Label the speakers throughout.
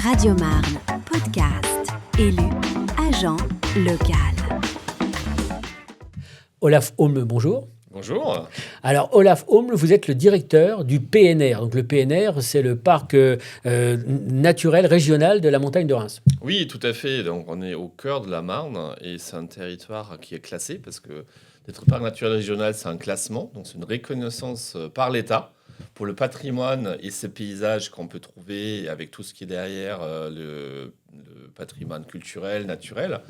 Speaker 1: Radio Marne, podcast, élu, agent, local.
Speaker 2: Olaf Holm, bonjour.
Speaker 3: Bonjour.
Speaker 2: Alors, Olaf Holm, vous êtes le directeur du PNR. Donc, le PNR, c'est le parc naturel régional de la montagne de Reims.
Speaker 3: Oui, tout à fait. Donc, on est au cœur de la Marne et c'est un territoire qui est classé parce que d'être parc naturel régional, c'est un classement. Donc, c'est une reconnaissance par l'État pour le patrimoine et ces paysages qu'on peut trouver avec tout ce qui est derrière le patrimoine culturel, naturel.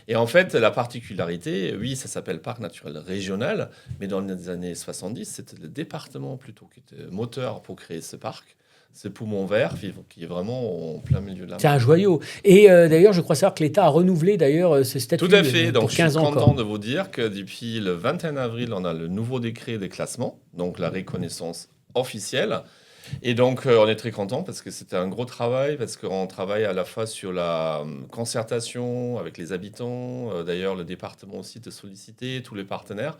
Speaker 3: Et en fait, la particularité, oui, ça s'appelle parc naturel régional, mais dans les années 70, c'était le département plutôt qui était moteur pour créer ce parc. Ce poumon vert qui est vraiment en plein milieu de la Marne.
Speaker 2: C'est un joyau. Et d'ailleurs, je crois savoir que l'État a renouvelé d'ailleurs ce statut
Speaker 3: tout à fait.
Speaker 2: pour
Speaker 3: Donc,
Speaker 2: 15 ans
Speaker 3: je suis content
Speaker 2: encore.
Speaker 3: de vous dire que depuis le 21 avril, on a le nouveau décret des classements, donc la reconnaissance officielle. Et donc, on est très content parce que c'était un gros travail, parce qu'on travaille à la fois sur la concertation avec les habitants. D'ailleurs, le département aussi de solliciter tous les partenaires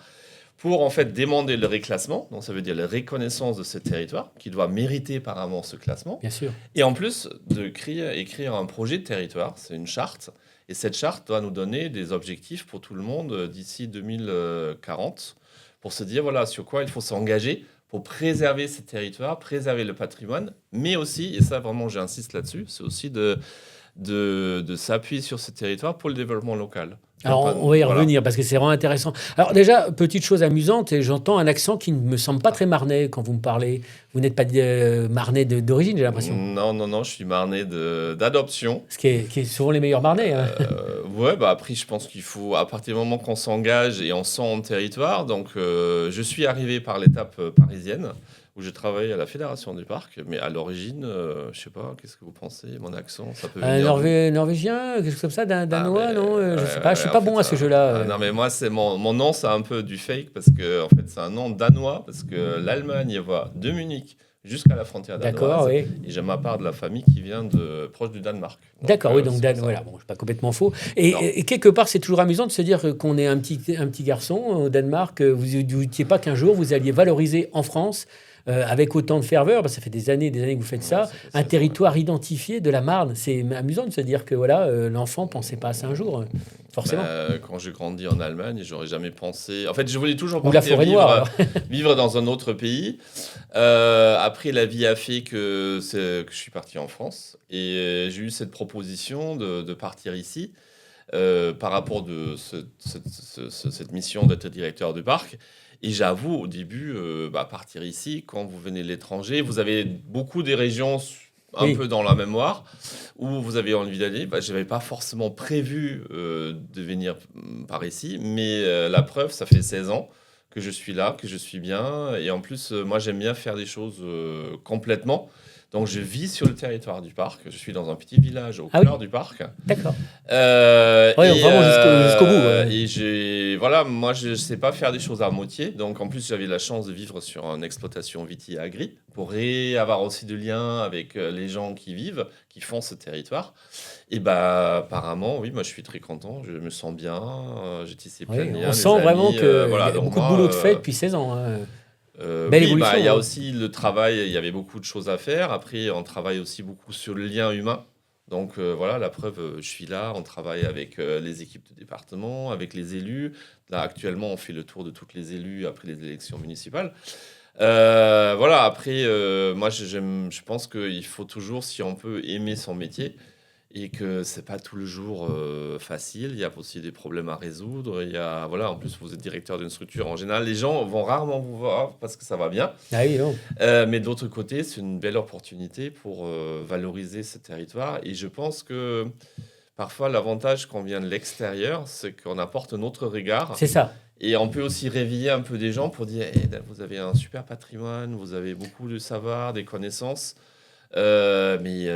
Speaker 3: pour en fait demander le reclassement. Donc, ça veut dire la reconnaissance de ce territoire qui doit mériter apparemment ce classement.
Speaker 2: Bien sûr.
Speaker 3: Et en plus, écrire un projet de territoire, c'est une charte. Et cette charte doit nous donner des objectifs pour tout le monde d'ici 2040 pour se dire voilà sur quoi il faut s'engager pour préserver ces territoires, préserver le patrimoine, mais aussi, et ça vraiment j'insiste là-dessus, c'est aussi de s'appuyer sur ce territoire pour le développement local.
Speaker 2: Alors, on va y revenir parce que c'est vraiment intéressant. Alors déjà, petite chose amusante, et j'entends un accent qui ne me semble pas très marnais quand vous me parlez. Vous n'êtes pas marnais d'origine, j'ai l'impression.
Speaker 3: Non, je suis marnais d'adoption.
Speaker 2: Ce qui est souvent les meilleurs marnais. Hein.
Speaker 3: Ouais, après, je pense qu'il faut, à partir du moment qu'on s'engage et on sent en territoire, donc je suis arrivé par l'étape parisienne, où je travaille à la Fédération du Parc, mais à l'origine, je sais pas, qu'est-ce que vous pensez, mon accent, ça peut venir
Speaker 2: Norvégien, quelque chose comme ça, danois, non je sais pas, je suis pas bon à ce jeu-là.
Speaker 3: Non, mais moi, c'est mon nom, c'est un peu du fake, parce que en fait, c'est un nom danois, parce que l'Allemagne va de Munich jusqu'à la frontière danoise.
Speaker 2: D'accord, oui.
Speaker 3: Et j'ai ma part de la famille qui vient proche du Danemark.
Speaker 2: D'accord, oui, donc voilà, bon, je suis pas complètement faux. Et quelque part, c'est toujours amusant de se dire qu'on est un petit garçon au Danemark. Vous ne doutiez pas qu'un jour, vous alliez valoriser en France, avec autant de ferveur, parce que ça fait des années que vous faites ça, un territoire identifié de la Marne. C'est amusant de se dire que voilà, l'enfant ne pensait pas à ça un jour, forcément.
Speaker 3: Quand j'ai grandi en Allemagne, j'aurais jamais pensé... En fait, je voulais toujours
Speaker 2: Ou la forêt noire,
Speaker 3: vivre dans un autre pays. Après, la vie a fait que je suis parti en France et j'ai eu cette proposition de partir ici par rapport de cette mission d'être directeur du parc. Et j'avoue, au début, partir ici, quand vous venez de l'étranger, vous avez beaucoup des régions un peu dans la mémoire où vous avez envie d'aller. Je n'avais pas forcément prévu de venir par ici, mais la preuve, ça fait 16 ans que je suis là, que je suis bien. Et en plus, moi, j'aime bien faire des choses complètement. Donc, je vis sur le territoire du parc. Je suis dans un petit village au cœur du parc.
Speaker 2: D'accord. Vraiment jusqu'au bout.
Speaker 3: Et moi, je ne sais pas faire des choses à moitié. Donc, en plus, j'avais la chance de vivre sur une exploitation viti-agri pour avoir aussi de liens avec les gens qui vivent, qui font ce territoire. Et apparemment, oui, moi, je suis très content. Je me sens bien. J'ai tissé plein de liens.
Speaker 2: On sent vraiment qu'il y a beaucoup de boulot de fait depuis 16 ans. Belle évolution.
Speaker 3: Il y a aussi le travail, il y avait beaucoup de choses à faire. Après, on travaille aussi beaucoup sur le lien humain. Donc la preuve, je suis là, on travaille avec les équipes de département, avec les élus. Là, actuellement, on fait le tour de toutes les élus après les élections municipales. Après, moi, je pense qu'il faut toujours, si on peut, aimer son métier. Et que c'est pas tout le jour facile, il y a aussi des problèmes à résoudre. En plus vous êtes directeur d'une structure, en général les gens vont rarement vous voir parce que ça va bien.
Speaker 2: Ah oui, non.
Speaker 3: Mais d'autre côté, c'est une belle opportunité pour valoriser ce territoire. Et je pense que parfois l'avantage qu'on vient de l'extérieur, c'est qu'on apporte un autre regard.
Speaker 2: C'est ça.
Speaker 3: Et on peut aussi réveiller un peu des gens pour dire vous avez un super patrimoine, vous avez beaucoup de savoir, des connaissances. Mais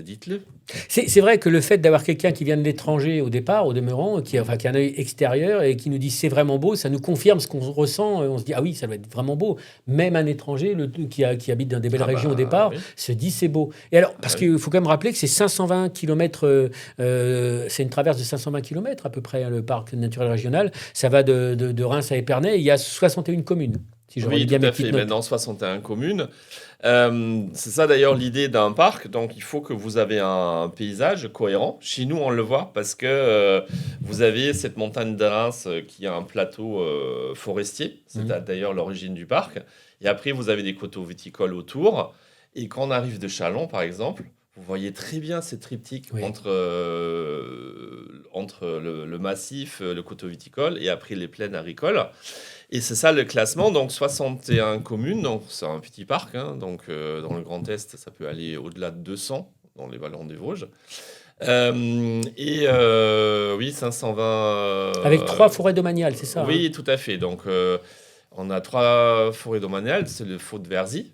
Speaker 3: dites-le.
Speaker 2: C'est vrai que le fait d'avoir quelqu'un qui vient de l'étranger au départ, au demeurant, qui a un œil extérieur et qui nous dit c'est vraiment beau, ça nous confirme ce qu'on ressent. On se dit ah oui, ça doit être vraiment beau. Même un étranger qui habite dans des belles régions au départ se dit c'est beau. Et alors, parce qu'il faut quand même rappeler que c'est 520 km, c'est une traverse de 520 km à peu près, le parc naturel régional. Ça va de Reims à Épernay. Il y a 61 communes. si je relis
Speaker 3: Oui,
Speaker 2: bien
Speaker 3: tout
Speaker 2: mes
Speaker 3: à fait.
Speaker 2: petites notes.
Speaker 3: Maintenant, 61 communes. C'est ça d'ailleurs l'idée d'un parc. Donc, il faut que vous avez un paysage cohérent. Chez nous, on le voit parce que vous avez cette montagne de Reims qui a un plateau forestier. C'est d'ailleurs l'origine du parc. Et après, vous avez des coteaux viticoles autour. Et quand on arrive de Châlons, par exemple, vous voyez très bien ces triptyques
Speaker 2: Oui.
Speaker 3: entre le massif, le coteau viticole et après les plaines agricoles. Et c'est ça le classement, donc 61 communes, donc c'est un petit parc, hein, donc dans le Grand Est, ça peut aller au-delà de 200 dans les vallons des Vosges. Oui, 520...
Speaker 2: Avec 3 forêts domaniales, c'est ça?
Speaker 3: Oui, tout à fait. Donc on a 3 forêts domaniales, c'est le Faux de Verzy,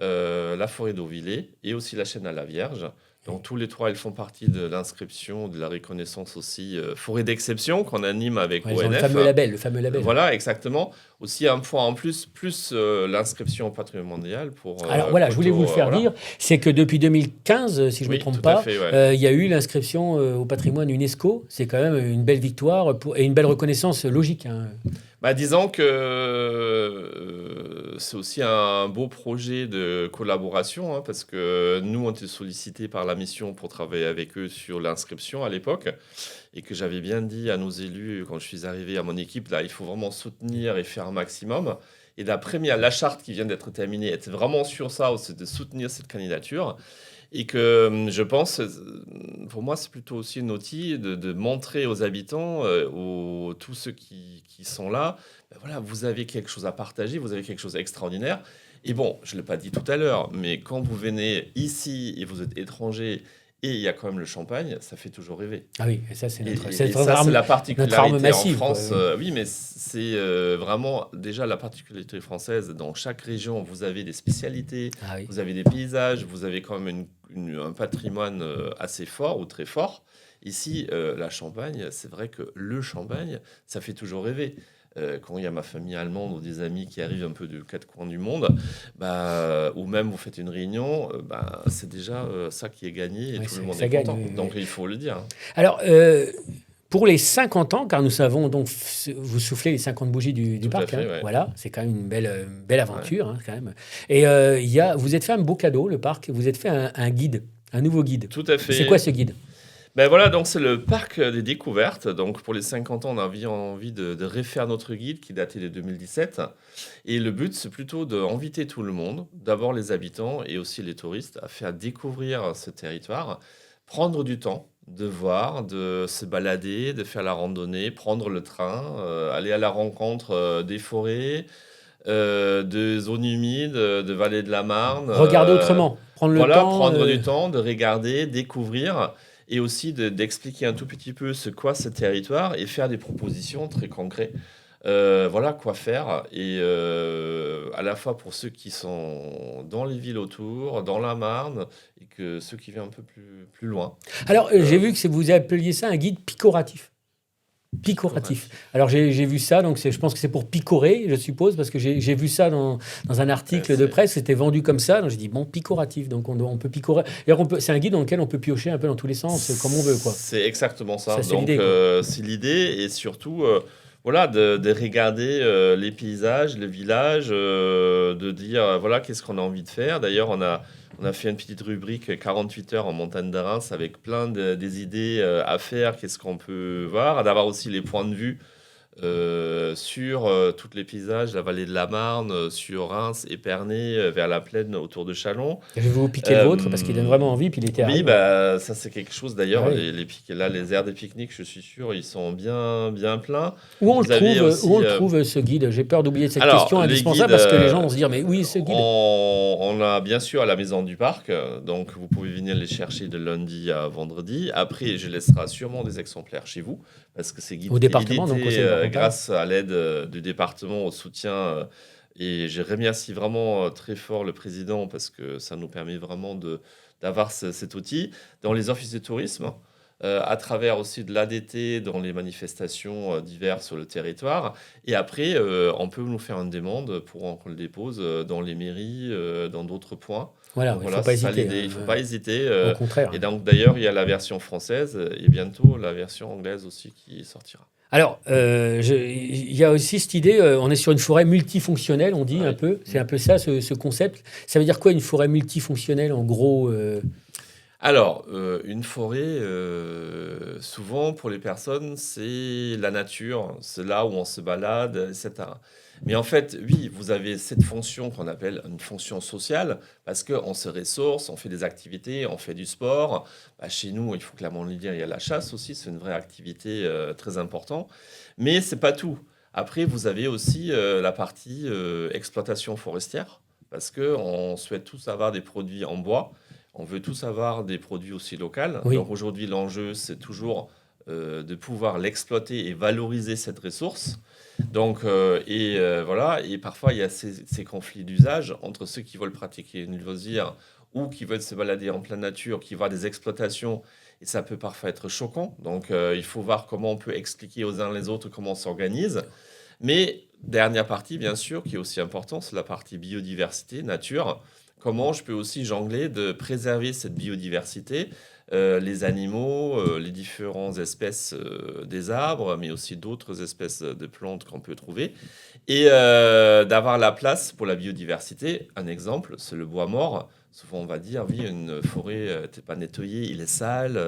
Speaker 3: la forêt d'Auvillers et aussi la Chêne à la Vierge. Donc tous les 3, ils font partie de l'inscription, de la reconnaissance aussi forêt d'exception qu'on anime avec
Speaker 2: Ouais, ils ont
Speaker 3: ONF.
Speaker 2: le fameux label.
Speaker 3: Voilà, exactement. Aussi un point en plus l'inscription au patrimoine mondial pour.
Speaker 2: Alors voilà, je voulais vous le faire
Speaker 3: voilà.
Speaker 2: dire, c'est que depuis 2015, si je ne me
Speaker 3: Oui,
Speaker 2: trompe
Speaker 3: tout à
Speaker 2: pas,
Speaker 3: fait, ouais.
Speaker 2: il y a eu l'inscription au patrimoine UNESCO. C'est quand même une belle victoire et une belle reconnaissance logique. Hein.
Speaker 3: Bah, disons que c'est aussi un beau projet de collaboration, hein, parce que nous, on était sollicités par la mission pour travailler avec eux sur l'inscription à l'époque, et que j'avais bien dit à nos élus, quand je suis arrivé à mon équipe, là, il faut vraiment soutenir et faire un maximum. Et la première, la charte qui vient d'être terminée, était vraiment sur ça, c'est de soutenir cette candidature. Et que je pense, pour moi, c'est plutôt aussi un outil de montrer aux habitants, tous ceux qui sont là, ben voilà, vous avez quelque chose à partager, vous avez quelque chose d'extraordinaire. Et bon, je ne l'ai pas dit tout à l'heure, mais quand vous venez ici et vous êtes étranger, et il y a quand même le champagne, ça fait toujours rêver.
Speaker 2: Ah oui, et ça, c'est notre,
Speaker 3: Et
Speaker 2: c'est notre
Speaker 3: ça,
Speaker 2: arme,
Speaker 3: c'est la
Speaker 2: notre
Speaker 3: particularité
Speaker 2: arme massive.
Speaker 3: en France.
Speaker 2: Quoi.
Speaker 3: Oui, mais c'est vraiment déjà la particularité française. Dans chaque région, vous avez des spécialités,
Speaker 2: Ah oui.
Speaker 3: vous avez des paysages, vous avez quand même un patrimoine assez fort ou très fort. Ici, la Champagne, c'est vrai que le Champagne, ça fait toujours rêver. Quand il y a ma famille allemande ou des amis qui arrivent un peu de 4 coins du monde, ou même vous faites une réunion, c'est déjà ça qui est gagné et
Speaker 2: Ouais,
Speaker 3: tout le monde
Speaker 2: ça
Speaker 3: est
Speaker 2: gagne,
Speaker 3: content.
Speaker 2: oui, oui.
Speaker 3: Donc il faut le dire.
Speaker 2: Alors, pour les 50 ans, car nous savons donc, vous soufflez les 50 bougies du
Speaker 3: Tout à
Speaker 2: parc.
Speaker 3: fait,
Speaker 2: Hein,
Speaker 3: ouais.
Speaker 2: voilà, c'est quand même une belle aventure, hein, quand même. Et vous êtes fait un beau cadeau, le parc. Vous êtes fait un guide, un nouveau guide.
Speaker 3: Tout à fait.
Speaker 2: C'est quoi ce guide?
Speaker 3: Ben voilà, donc c'est le parc des découvertes. Donc pour les 50 ans, on a envie de refaire notre guide qui datait de 2017. Et le but, c'est plutôt d'inviter tout le monde, d'abord les habitants et aussi les touristes, à faire découvrir ce territoire, prendre du temps de voir, de se balader, de faire la randonnée, prendre le train, aller à la rencontre des forêts, de zones humides, de vallées de la Marne.
Speaker 2: Regarder autrement, prendre le
Speaker 3: Voilà,
Speaker 2: temps.
Speaker 3: prendre du temps, de regarder, découvrir et aussi d'expliquer un tout petit peu ce qu'est ce territoire et faire des propositions très concrètes. Voilà quoi faire. Et à la fois pour ceux qui sont dans les villes autour, dans la Marne, et que ceux qui viennent un peu plus loin.
Speaker 2: Alors, j'ai vu que vous appeliez ça un guide picoratif. Picoratif. Alors j'ai vu ça, donc je pense que c'est pour picorer, je suppose, parce que j'ai vu ça dans un article de presse, c'était vendu comme ça, donc j'ai dit bon, picoratif, donc on peut picorer. C'est un guide dans lequel on peut piocher un peu dans tous les sens, comme on veut, quoi.
Speaker 3: C'est exactement ça.
Speaker 2: C'est
Speaker 3: Donc c'est l'idée, et surtout voilà, de regarder les paysages, les villages, de dire voilà qu'est-ce qu'on a envie de faire. D'ailleurs, on a fait une petite rubrique 48 heures en montagne de Reims avec plein des idées à faire, qu'est-ce qu'on peut voir, d'avoir aussi les points de vue sur tous les paysages, la vallée de la Marne, sur Reims, Épernay, vers la plaine autour de Châlons.
Speaker 2: Je vais vous piquer le vôtre parce qu'il donne vraiment envie, puis il était
Speaker 3: Oui, ça c'est quelque chose d'ailleurs.
Speaker 2: Ouais.
Speaker 3: Les aires des pique-niques, je suis sûr, ils sont bien pleins.
Speaker 2: Où on le trouve ce guide? J'ai peur d'oublier cette question indispensable parce que les gens vont se dire mais oui, ce guide.
Speaker 3: On a bien sûr à la maison du parc, donc vous pouvez venir les chercher de lundi à vendredi. Après, je laisserai sûrement des exemplaires chez vous parce que ces guides
Speaker 2: au département, donc
Speaker 3: grâce à l'aide du département, au soutien. Et je remercie vraiment très fort le président parce que ça nous permet vraiment d'avoir cet outil dans les offices de tourisme, à travers aussi de l'ADT dans les manifestations diverses sur le territoire. Et après, on peut nous faire une demande pour qu'on le dépose dans les mairies, dans d'autres points.
Speaker 2: Voilà,
Speaker 3: Donc
Speaker 2: il ne
Speaker 3: voilà,
Speaker 2: faut pas
Speaker 3: c'est ça
Speaker 2: hésiter.
Speaker 3: l'idée. Il ne faut pas hésiter.
Speaker 2: Au contraire.
Speaker 3: Et donc d'ailleurs, il y a la version française et bientôt la version anglaise aussi qui sortira.
Speaker 2: Alors, il y a aussi cette idée, on est sur une forêt multifonctionnelle, on dit
Speaker 3: Ouais.
Speaker 2: un peu. C'est un peu ça, ce concept. Ça veut dire quoi, une forêt multifonctionnelle, en gros
Speaker 3: Alors, une forêt, souvent pour les personnes, c'est la nature, c'est là où on se balade, etc. Mais en fait, oui, vous avez cette fonction qu'on appelle une fonction sociale, parce qu'on se ressource, on fait des activités, on fait du sport. Bah, chez nous, il faut clairement le dire, il y a la chasse aussi, c'est une vraie activité très importante. Mais c'est pas tout. Après, vous avez aussi la partie exploitation forestière, parce qu'on souhaite tous avoir des produits en bois. On veut tous avoir des produits aussi locaux.
Speaker 2: Oui.
Speaker 3: Donc aujourd'hui, l'enjeu, c'est toujours de pouvoir l'exploiter et valoriser cette ressource. Donc, voilà. Et parfois, il y a ces conflits d'usage entre ceux qui veulent pratiquer une loisir ou qui veulent se balader en pleine nature, qui voient des exploitations. Et ça peut parfois être choquant. Donc, il faut voir comment on peut expliquer aux uns les autres comment on s'organise. Mais dernière partie, bien sûr, qui est aussi importante, c'est la partie biodiversité, nature. Comment je peux aussi jongler de préserver cette biodiversité, les animaux, les différentes espèces des arbres, mais aussi d'autres espèces de plantes qu'on peut trouver, et d'avoir la place pour la biodiversité. Un exemple, c'est le bois mort. Souvent, on va dire, oui, une forêt n'est pas nettoyée, il est sale,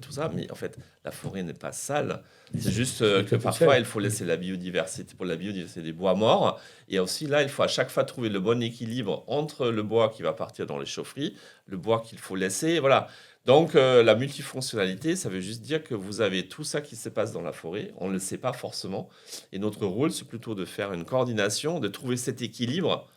Speaker 3: tout ça, mais en fait, la forêt n'est pas sale. C'est juste que parfois, il faut laisser la biodiversité, pour la biodiversité des bois morts. Et aussi, là, il faut à chaque fois trouver le bon équilibre entre le bois qui va partir dans les chaufferies, le bois qu'il faut laisser, voilà. Donc, la multifonctionnalité, ça veut juste dire que vous avez tout ça qui se passe dans la forêt. On ne le sait pas forcément. Et notre rôle, c'est plutôt de faire une coordination, de trouver cet équilibre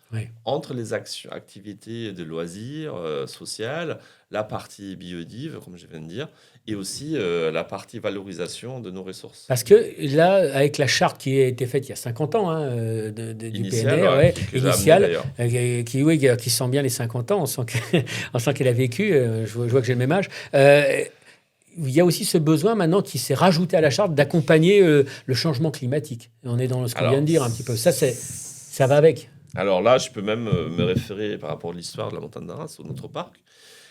Speaker 3: entre les activités de loisirs sociales, la partie biodive, comme je viens de dire, et aussi la partie valorisation de nos ressources.
Speaker 2: Parce que là, avec la charte qui a été faite il y a 50 ans du
Speaker 3: Initiale,
Speaker 2: PNR,
Speaker 3: que j'ai
Speaker 2: initiale,
Speaker 3: amené,
Speaker 2: qui sent bien les 50 ans, on sent qu'elle a vécu, je vois que j'ai le même âge. Il y a aussi ce besoin maintenant qui s'est rajouté à la charte d'accompagner le changement climatique. On est dans ce qu'on vient de dire un petit peu. Ça va avec.
Speaker 3: Alors là, je peux même me référer par rapport à l'histoire de la montagne d'Arras, au notre parc.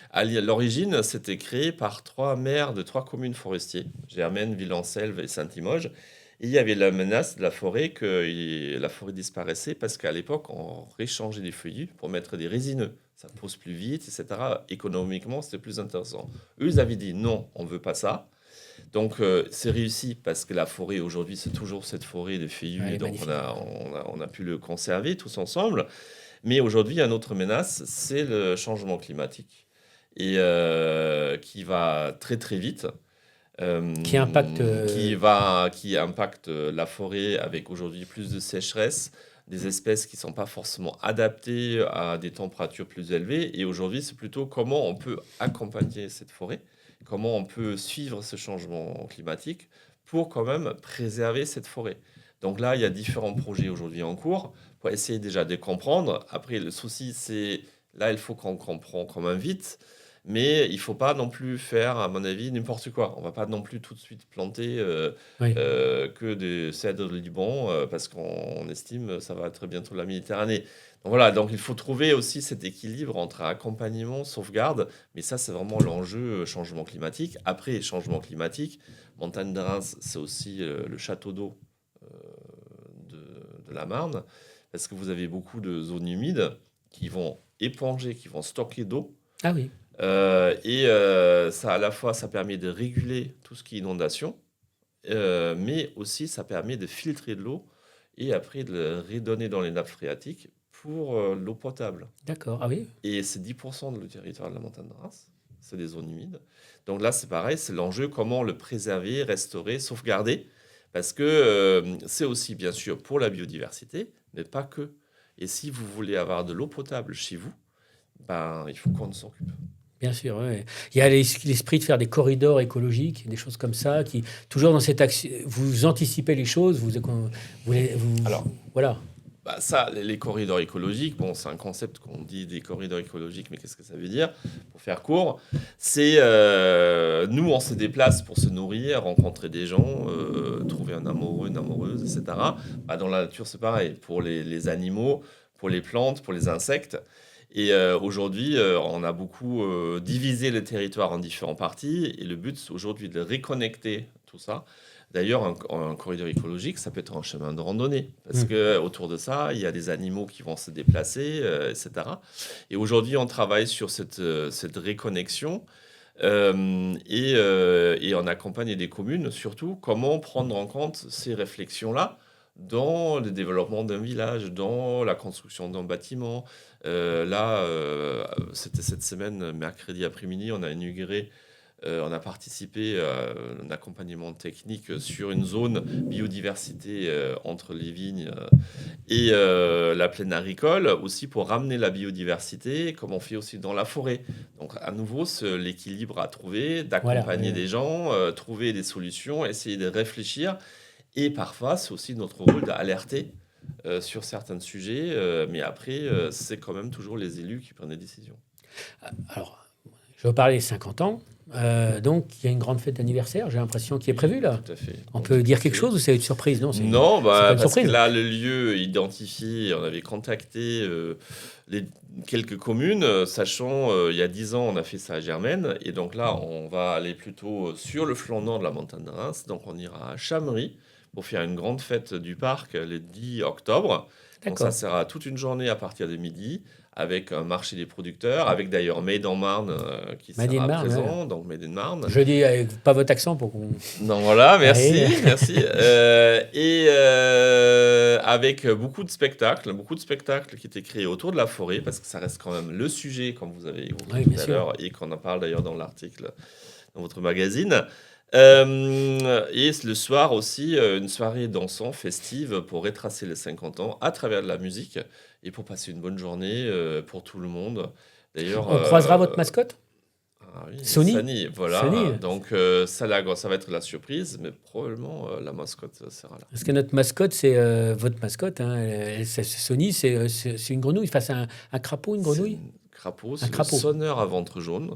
Speaker 3: À l'origine, c'était créé par 3 maires de 3 communes forestiers, Germaine, Villenselve et Saint-Limoges. Et il y avait la menace de la forêt, que la forêt disparaissait parce qu'à l'époque, on réchangeait des feuillus pour mettre des résineux. Ça pousse plus vite, etc. Économiquement, c'était plus intéressant. Eux, ils avaient dit non, on ne veut pas ça. Donc, c'est réussi parce que la forêt, aujourd'hui, c'est toujours cette forêt de feuillus. Donc, on a pu le conserver tous ensemble. Mais aujourd'hui, il y a une autre menace, c'est le changement climatique. Et qui va très, très vite.
Speaker 2: Qui impacte
Speaker 3: qui impacte la forêt avec aujourd'hui plus de sécheresse, des espèces qui ne sont pas forcément adaptées à des températures plus élevées. Et aujourd'hui, c'est plutôt comment on peut accompagner cette forêt, comment on peut suivre ce changement climatique pour quand même préserver cette forêt. Donc là, il y a différents projets aujourd'hui en cours pour essayer déjà de comprendre. Après, le souci, c'est là, il faut qu'on comprenne quand même vite. Mais il ne faut pas non plus faire, à mon avis, n'importe quoi. On ne va pas non plus tout de suite planter que des cèdres du Liban parce qu'on estime que ça va être bientôt la Méditerranée. Donc voilà, donc il faut trouver aussi cet équilibre entre accompagnement, sauvegarde. Mais ça, c'est vraiment l'enjeu changement climatique. Après, changement climatique, montagne de Reims, c'est aussi le château d'eau de la Marne parce que vous avez beaucoup de zones humides qui vont éponger, qui vont stocker d'eau.
Speaker 2: Ah oui.
Speaker 3: Ça, à la fois, ça permet de réguler tout ce qui est inondation, mais aussi ça permet de filtrer de l'eau et après de le redonner dans les nappes phréatiques pour l'eau potable.
Speaker 2: D'accord, ah oui.
Speaker 3: Et c'est 10% de le territoire de la montagne de Reims, c'est des zones humides. Donc là, c'est pareil, c'est l'enjeu, comment le préserver, restaurer, sauvegarder, parce que c'est aussi, bien sûr, pour la biodiversité, mais pas que. Et si vous voulez avoir de l'eau potable chez vous, il faut qu'on s'occupe.
Speaker 2: Bien sûr, oui. Il y a l'esprit de faire des corridors écologiques, des choses comme ça, qui toujours dans cette action, vous anticipez les choses,
Speaker 3: Alors,
Speaker 2: voilà.
Speaker 3: Ça, les corridors écologiques, bon, c'est un concept qu'on dit des corridors écologiques, mais qu'est-ce que ça veut dire? Pour faire court, c'est nous, on se déplace pour se nourrir, rencontrer des gens, trouver un amoureux, une amoureuse, etc. Dans la nature, c'est pareil, pour les animaux, pour les plantes, pour les insectes. Et aujourd'hui, on a beaucoup divisé le territoire en différentes parties. Et le but, c'est aujourd'hui de reconnecter tout ça. D'ailleurs, un corridor écologique, ça peut être un chemin de randonnée. Parce qu'autour de ça, il y a des animaux qui vont se déplacer, etc. Et aujourd'hui, on travaille sur cette reconnexion. Et on accompagne des communes, surtout, comment prendre en compte ces réflexions-là dans le développement d'un village, dans la construction d'un bâtiment. C'était cette semaine, mercredi après-midi, on a participé à un accompagnement technique sur une zone biodiversité entre les vignes et la plaine agricole, aussi pour ramener la biodiversité, comme on fait aussi dans la forêt. Donc à nouveau, l'équilibre à trouver, d'accompagner des gens, trouver des solutions, essayer de réfléchir. Et parfois, c'est aussi notre rôle d'alerter sur certains sujets, mais après, c'est quand même toujours les élus qui prennent des décisions.
Speaker 2: Alors, je vais parler des 50 ans. Donc, il y a une grande fête d'anniversaire, j'ai l'impression, qui est prévue là.
Speaker 3: Tout à fait.
Speaker 2: On peut dire quelque chose ou c'est une surprise? Non,
Speaker 3: Non, parce
Speaker 2: surprise.
Speaker 3: que là, le lieu identifié, on avait contacté quelques communes, sachant, il y a 10 ans, on a fait ça à Germaine. Et donc là, on va aller plutôt sur le flanc nord de la montagne de Reims. Donc, on ira à Chamery pour faire une grande fête du parc le 10 octobre. Donc, ça sera toute une journée à partir de midi, avec un marché des producteurs, avec d'ailleurs Made in Marne qui sera présent, donc Made in Marne.
Speaker 2: Je dis pas votre accent pour qu'on...
Speaker 3: Non, voilà, merci. Avec beaucoup de spectacles qui étaient créés autour de la forêt, parce que ça reste quand même le sujet, comme vous avez évoqué tout à l'heure, et qu'on en parle d'ailleurs dans l'article dans votre magazine. Et le soir aussi, une soirée dansant, festive, pour retracer les 50 ans à travers de la musique et pour passer une bonne journée pour tout le monde. D'ailleurs,
Speaker 2: on croisera votre mascotte?
Speaker 3: Oui,
Speaker 2: Sony,
Speaker 3: voilà.
Speaker 2: Sony.
Speaker 3: Donc ça va être la surprise, mais probablement la mascotte sera là.
Speaker 2: Parce que notre mascotte, c'est votre mascotte, c'est Sony, c'est une grenouille, c'est un crapaud, une grenouille?
Speaker 3: C'est le sonneur à ventre jaune.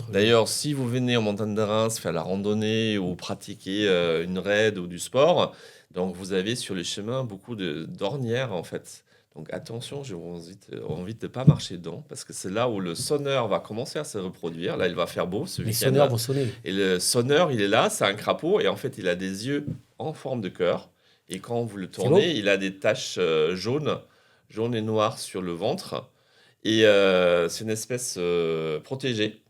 Speaker 3: D'ailleurs, si vous venez en montagne de Reims faire la randonnée ou pratiquer une raid ou du sport, donc vous avez sur les chemins beaucoup d'ornières en fait. Donc attention, je vous invite de ne pas marcher dedans, parce que c'est là où le sonneur va commencer à se reproduire. Là, il va faire beau ce week-end.
Speaker 2: Les sonneurs vont sonner.
Speaker 3: Et le sonneur, il est là, c'est un crapaud, et en fait, il a des yeux en forme de cœur. Et quand vous le tournez, il a des taches jaunes et noires sur le ventre. Et c'est une espèce protégée,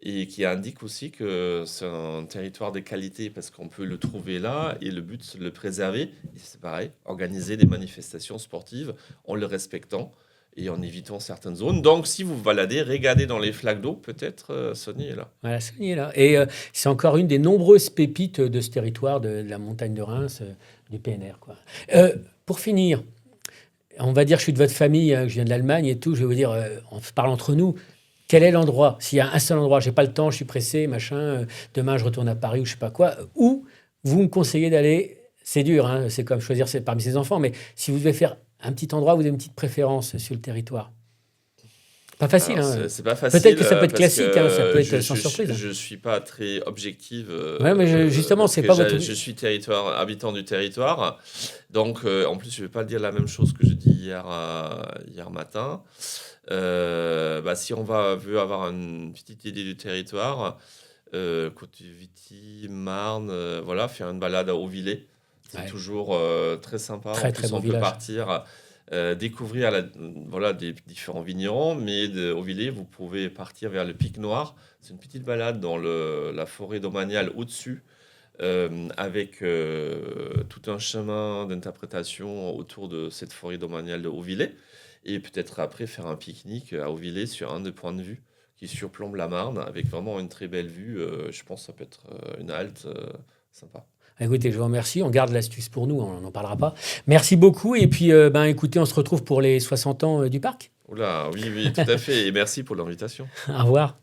Speaker 3: et qui indique aussi que c'est un territoire de qualité, parce qu'on peut le trouver là, et le but, c'est de le préserver. Et c'est pareil, organiser des manifestations sportives en le respectant et en évitant certaines zones. Donc, si vous vous baladez, regardez dans les flaques d'eau, peut-être Sony est là.
Speaker 2: Voilà, Sony est là. Et c'est encore une des nombreuses pépites de ce territoire de la montagne de Reims, du PNR, quoi. Pour finir, on va dire que je suis de votre famille, que je viens de l'Allemagne et tout, je vais vous dire, on parle entre nous, quel est l'endroit? S'il y a un seul endroit, j'ai pas le temps, je suis pressé, machin, demain je retourne à Paris ou je sais pas quoi, où vous me conseillez d'aller? C'est dur, hein, c'est comme choisir parmi ses enfants, mais si vous devez faire un petit endroit, vous avez une petite préférence sur le territoire? Pas facile.
Speaker 3: Alors,
Speaker 2: hein.
Speaker 3: c'est pas facile.
Speaker 2: Peut-être que ça peut être classique, ça peut être sans surprise.
Speaker 3: Je suis pas très objectif.
Speaker 2: Ouais, mais justement, c'est pas votre...
Speaker 3: Je suis habitant du territoire. Donc, en plus, je vais pas dire la même chose que j'ai dit hier matin. Si on veut avoir une petite idée du territoire, côté Viti, Marne, faire une balade à Hauvillers. C'est toujours très sympa.
Speaker 2: Très,
Speaker 3: en
Speaker 2: très
Speaker 3: plus,
Speaker 2: bon
Speaker 3: on
Speaker 2: village.
Speaker 3: peut partir... découvrir des différents vignerons, mais de Hauvillers, vous pouvez partir vers le Pic Noir. C'est une petite balade dans la forêt domaniale au-dessus, avec tout un chemin d'interprétation autour de cette forêt domaniale de Hauvillers, et peut-être après faire un pique-nique à Hauvillers sur un des points de vue qui surplombe la Marne, avec vraiment une très belle vue. Je pense que ça peut être une halte sympa.
Speaker 2: Écoutez, je vous remercie. On garde l'astuce pour nous, on n'en parlera pas. Merci beaucoup. Et puis, écoutez, on se retrouve pour les 60 ans du parc.
Speaker 3: Oula, oui, tout à fait. Et merci pour l'invitation.
Speaker 2: Au revoir.